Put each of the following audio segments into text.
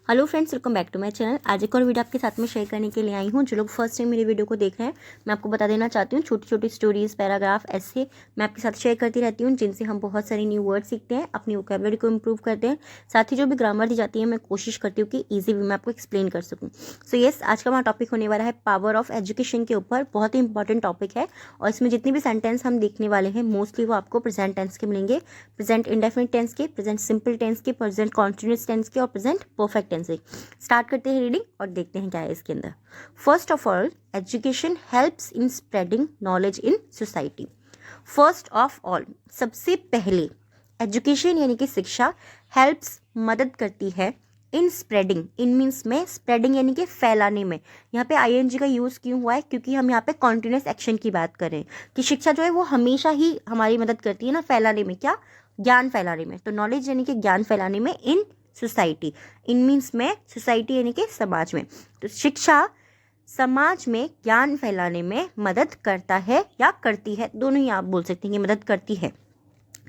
Hello friends, welcome back to my channel. आज एक और वीडियो आपके साथ में शेयर करने के लिए आई हूँ। जो लोग फर्स्ट टाइम मेरे वीडियो को देख रहे हैं, मैं आपको बता देना चाहती हूँ, छोटी छोटी स्टोरीज, पैराग्राफ, ऐसे मैं आपके साथ शेयर करती रहती हूँ, जिनसे हम बहुत सारे न्यू वर्ड सीखते हैं, अपनी वोकैबुलरी को इंप्रूव करते हैं। साथ ही जो भी ग्रामर दी जाती है, मैं कोशिश करती हूँ कि ईजी वे में आपको एक्सप्लेन कर सकूँ। सो येस, आज का हमारा टॉपिक होने वाला है पावर ऑफ एजुकेशन के ऊपर। बहुत ही इंपॉर्टेंट टॉपिक है और इसमें जितने भी सेंटेंस हम देखने वाले हैं, मोस्टली वो आपको प्रेजेंट टेंस के मिलेंगे, प्रेजेंट इंडेफिनिट टेंस के, प्रेजेंट सिंपल टेंस के, प्रेजेंट कॉन्टिन्यूअस टेंस के और प्रेजेंट परफेक्ट टेंस के। स्टार्ट करते हैं रीडिंग और देखते हैं क्या है इसके अंदर। First of all, education helps in spreading knowledge in society. First of all, सबसे पहले एजुकेशन यानी कि शिक्षा हेल्प्स मदद करती है इन स्प्रेडिंग। इन मीन्स में स्प्रेडिंग यानी कि फैलाने में। यहाँ पे आईएनजी का यूज़ क्यों हुआ है? क्योंकि हम यहाँ पे कॉन्टिन्यूस एक्शन की बात करें कि शिक्षा जो है वो हमेशा ही हमारी मदद करती है ना फैलाने में। क्या? ज्ञान फैलाने में। तो नॉलेज यानी कि ज्ञान फैलाने में इन सोसाइटी। इन मीन्स में सोसाइटी यानी कि समाज में। तो शिक्षा समाज में ज्ञान फैलाने में मदद करता है या करती है, दोनों ही आप बोल सकते हैं कि मदद करती है।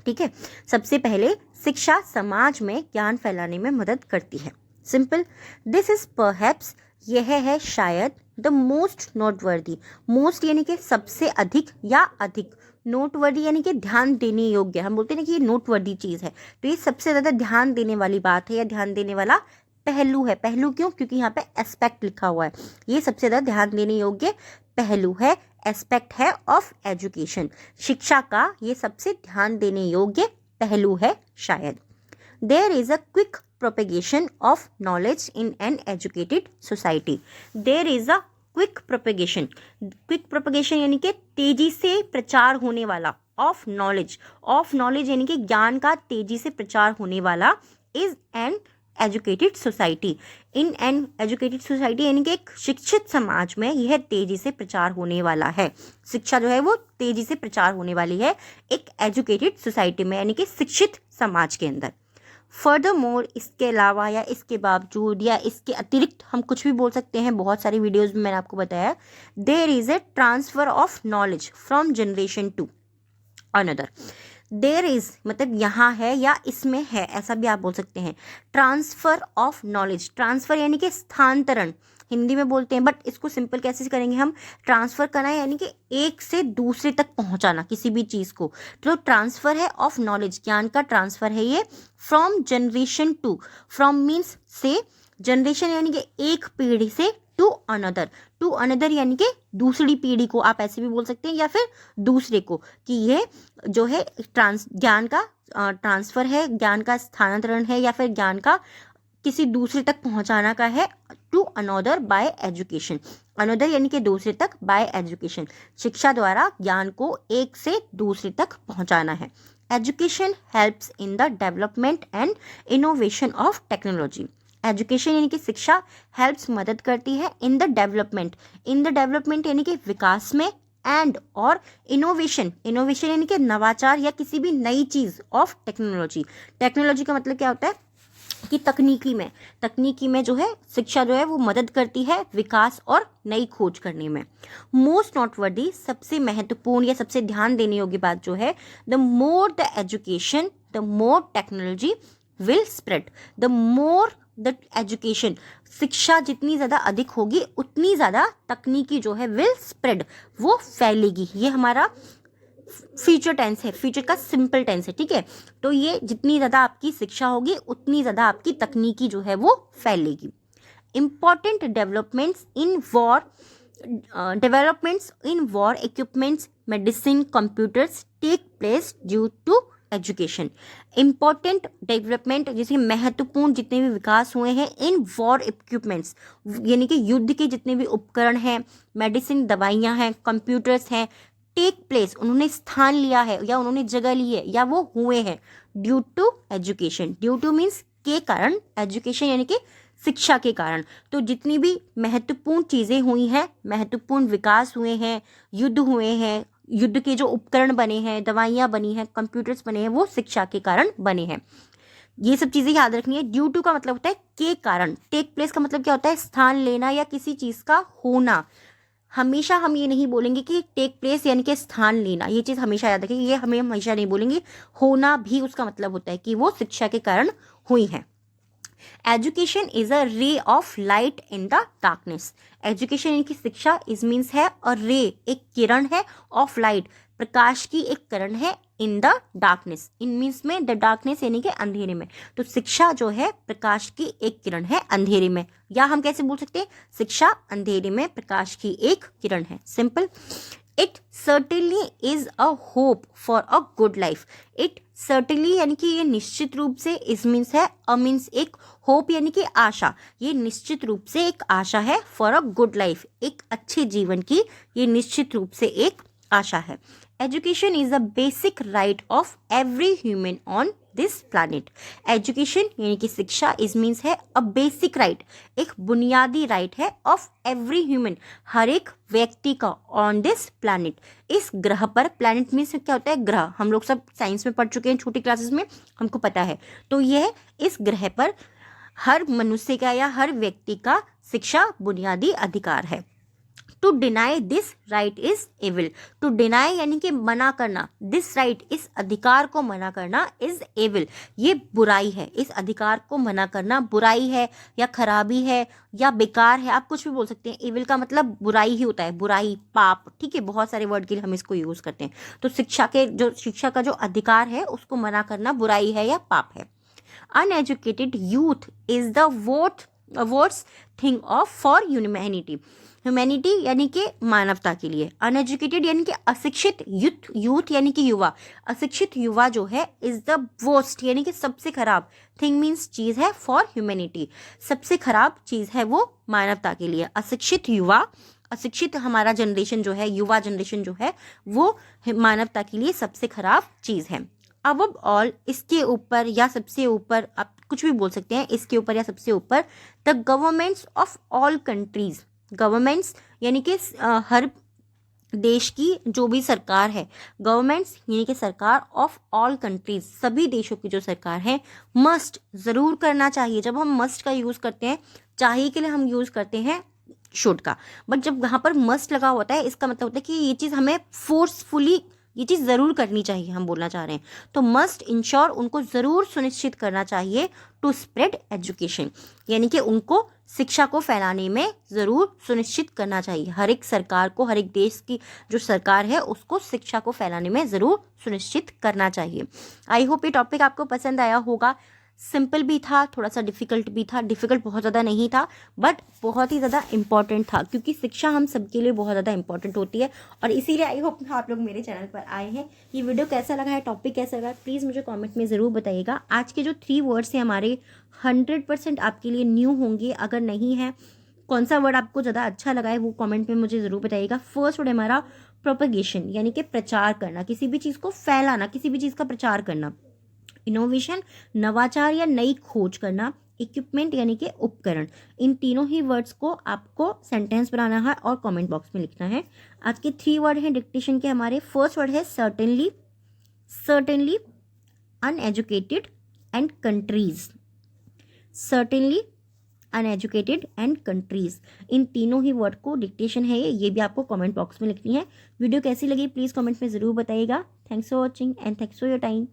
ठीक है, सबसे पहले शिक्षा समाज में ज्ञान फैलाने में मदद करती है। सिंपल। दिस इज परहैप्स, यह है शायद, द मोस्ट नोटवर्दी। मोस्ट यानी कि सबसे अधिक या अधिक, नोटवर्दी यानी कि ध्यान देने योग्य। हम बोलते हैं ना कि ये नोटवर्दी चीज़ है, तो ये सबसे ज़्यादा ध्यान देने वाली बात है या ध्यान देने वाला पहलू है। पहलू क्यों? क्योंकि यहाँ पे एस्पेक्ट लिखा हुआ है। ये सबसे ज़्यादा ध्यान देने योग्य पहलू है, एस्पेक्ट है ऑफ एजुकेशन। शिक्षा का ये सबसे ध्यान देने योग्य पहलू है शायद। There is a quick propagation of knowledge in an educated society. There is a quick propagation. Quick propagation यानी कि तेजी से प्रचार होने वाला, ऑफ नॉलेज। ऑफ नॉलेज यानी कि ज्ञान का तेजी से प्रचार होने वाला, is an educated society. In an educated society यानी कि एक शिक्षित समाज में यह तेजी से प्रचार होने वाला है। शिक्षा जो है वो तेजी से प्रचार होने वाली है एक एजुकेटेड सोसाइटी में, यानी कि शिक्षित समाज के अंदर। फर्दर मोर, इसके अलावा या इसके बावजूद या इसके अतिरिक्त हम कुछ भी बोल सकते हैं, बहुत सारी वीडियोज में मैंने आपको बताया। There is a transfer of knowledge from generation to another. There is मतलब यहाँ है या इसमें है, ऐसा भी आप बोल सकते हैं। ट्रांसफर ऑफ नॉलेज, ट्रांसफर यानी कि स्थानांतरण हिंदी में बोलते हैं, बट इसको सिंपल कैसे करेंगे हम? ट्रांसफर करना है यानी कि एक से दूसरे तक पहुंचाना किसी भी चीज को। तो ट्रांसफर है ऑफ नॉलेज, ज्ञान का ट्रांसफर है ये। From generation to, from means से, जनरेशन यानी कि एक पीढ़ी से, टू अनदर, टू अनदर यानी कि दूसरी पीढ़ी को, आप ऐसे भी बोल सकते हैं, या फिर दूसरे को, कि ये जो है ज्ञान का ट्रांसफर है, ज्ञान का स्थानांतरण है, या फिर ज्ञान का किसी दूसरे तक पहुंचाना का है। To another by education, another यानी कि दूसरे तक, बाय एजुकेशन शिक्षा द्वारा ज्ञान को एक से दूसरे तक पहुंचाना है। Education helps in the development and innovation of technology. Education यानी कि शिक्षा हेल्प्स मदद करती है in the development, in the development यानी कि विकास में, एंड और इनोवेशन, इनोवेशन यानी कि नवाचार या किसी भी नई चीज ऑफ टेक्नोलॉजी। टेक्नोलॉजी का मतलब क्या होता है कि तकनीकी में जो है शिक्षा जो है वो मदद करती है विकास और नई खोज करने में। मोस्ट नोटवर्दी, सबसे महत्वपूर्ण या सबसे ध्यान देने योग्य बात जो है, the more the education the more technology will spread. The more the education, शिक्षा जितनी ज़्यादा अधिक होगी उतनी ज़्यादा तकनीकी जो है विल स्प्रेड, वो फैलेगी। ये हमारा फ्यूचर टेंस है, फ्यूचर का सिंपल टेंस है। ठीक है, तो ये जितनी ज़्यादा आपकी शिक्षा होगी उतनी ज़्यादा आपकी तकनीकी जो है वो फैलेगी। Important developments in war equipments, medicine, computers take place due to education. Important development जैसे महत्वपूर्ण जितने भी विकास हुए हैं इन वॉर इक्विपमेंट्स यानी कि युद्ध के जितने भी उपकरण हैं, मेडिसिन दवाइयाँ हैं, कंप्यूटर्स हैं, टेक प्लेस उन्होंने स्थान लिया है या उन्होंने जगह ली है या वो हुए हैं, due to education. Due to means के कारण, एजुकेशन यानी कि शिक्षा के कारण। तो जितनी भी महत्वपूर्ण चीज़ें हुई हैं, महत्वपूर्ण विकास हुए हैं, युद्ध हुए हैं, युद्ध के जो उपकरण बने हैं, दवाइयाँ बनी हैं, कंप्यूटर्स बने हैं, वो शिक्षा के कारण बने हैं। ये सब चीज़ें याद रखनी है। ड्यू टू का मतलब होता है के कारण, टेक प्लेस का मतलब क्या होता है? स्थान लेना या किसी चीज़ का होना। हमेशा हम ये नहीं बोलेंगे कि टेक प्लेस यानी कि स्थान लेना, ये चीज़ हमेशा याद रखें, ये हमें हमेशा नहीं बोलेंगे। होना भी उसका मतलब होता है कि वो शिक्षा के कारण हुई है। Education is a ray of light in the darkness. Education यानी कि शिक्षा इज मीन्स है अ रे, एक किरण है, ऑफ लाइट, प्रकाश की एक किरण है, in the darkness, in means में द डार्कनेस यानी कि अंधेरे में। तो शिक्षा जो है प्रकाश की एक किरण है अंधेरे में, या हम कैसे बोल सकते हैं, शिक्षा अंधेरे में प्रकाश की एक किरण है। Simple. It certainly is a hope for a good life. It certainly यानी कि ये निश्चित रूप से, इस मीन्स है अ मीन्स एक, होप यानी कि आशा, ये निश्चित रूप से एक आशा है, फॉर अ गुड लाइफ, एक अच्छे जीवन की ये निश्चित रूप से एक आशा है। Education is the basic right of every human on this planet. Education यानी कि शिक्षा इज मीन्स है अ बेसिक राइट, एक बुनियादी राइट है, ऑफ एवरी ह्यूमन, हर एक व्यक्ति का, ऑन दिस प्लानिट, इस ग्रह पर। प्लानिट मीन्स क्या होता है, ग्रह, हम लोग सब साइंस में पढ़ चुके हैं छोटी क्लासेस में, हमको पता है। तो यह इस ग्रह पर हर मनुष्य का या हर व्यक्ति का शिक्षा बुनियादी अधिकार है। To deny this right is evil. To deny यानी कि मना करना, दिस राइट, इस अधिकार को मना करना, इज एविल, ये बुराई है। इस अधिकार को मना करना बुराई है या खराबी है या बेकार है, आप कुछ भी बोल सकते हैं। एविल का मतलब बुराई ही होता है, बुराई, पाप, ठीक है, बहुत सारे वर्ड के लिए हम इसको यूज करते हैं। तो शिक्षा का जो अधिकार है उसको मना करना बुराई है या पाप है। Uneducated youth is the worst thing of for humanity. Humanity यानी कि मानवता के लिए। अनएजुकेटेड यानी कि अशिक्षित, यूथ यानी कि युवा, अशिक्षित युवा जो है, इज द वर्स्ट यानी कि सबसे खराब, थिंग मीन्स चीज है, फॉर ह्यूमैनिटी, सबसे खराब चीज है वो मानवता के लिए। अशिक्षित युवा, अशिक्षित हमारा जनरेशन जो है, युवा जनरेशन जो है, वो मानवता के लिए सबसे खराब चीज है। अब ऑल, इसके ऊपर या सबसे ऊपर, आप कुछ भी बोल सकते हैं, इसके ऊपर या सबसे ऊपर, the governments of all countries. Governments यानी कि हर देश की जो भी सरकार है, गवर्नमेंट्स यानी कि सरकार, ऑफ ऑल कंट्रीज, सभी देशों की जो सरकार है, मस्ट, जरूर करना चाहिए। जब हम मस्ट का यूज करते हैं, चाहिए के लिए हम यूज करते हैं शुड का, बट जब यहाँ पर मस्ट लगा होता है, इसका मतलब होता है कि ये चीज़ हमें फोर्सफुली, ये चीज़ ज़रूर करनी चाहिए, हम बोलना चाह रहे हैं। तो मस्ट इंश्योर, उनको ज़रूर सुनिश्चित करना चाहिए, टू स्प्रेड एजुकेशन, यानी कि उनको शिक्षा को फैलाने में ज़रूर सुनिश्चित करना चाहिए। हर एक सरकार को, हर एक देश की जो सरकार है उसको शिक्षा को फैलाने में ज़रूर सुनिश्चित करना चाहिए। आई होप ये टॉपिक आपको पसंद आया होगा। सिंपल भी था, थोड़ा सा डिफ़िकल्ट भी था, डिफ़िकल्ट बहुत ज़्यादा नहीं था, बट बहुत ही ज़्यादा इंपॉर्टेंट था, क्योंकि शिक्षा हम सबके लिए बहुत ज़्यादा इंपॉर्टेंट होती है। और इसीलिए आई होप आप लोग मेरे चैनल पर आए हैं। ये वीडियो कैसा लगा है, टॉपिक कैसा लगा, प्लीज़ मुझे कमेंट में ज़रूर बताइएगा। आज के जो 3 वर्ड्स हैं हमारे, 100% आपके लिए न्यू होंगे। अगर नहीं है, कौन सा वर्ड आपको ज़्यादा अच्छा लगा है वो कमेंट में मुझे ज़रूर बताइएगा। फर्स्ट वर्ड हमारा प्रोपगेशन, यानी कि प्रचार करना, किसी भी चीज़ को फैलाना, किसी भी चीज़ का प्रचार करना। इनोवेशन, नवाचार या नई खोज करना। इक्विपमेंट यानी कि उपकरण। इन तीनों ही वर्ड्स को आपको सेंटेंस बनाना है और कमेंट बॉक्स में लिखना है। आज के 3 वर्ड हैं डिक्टेशन के हमारे। फर्स्ट वर्ड है certainly, certainly, uneducated and countries. Certainly, uneducated and countries, इन तीनों ही वर्ड को डिक्टेशन है ये भी आपको कमेंट बॉक्स में लिखनी है। वीडियो कैसी लगी प्लीज़ कमेंट में ज़रूर बताइएगा। Thanks for watching and thanks for your time.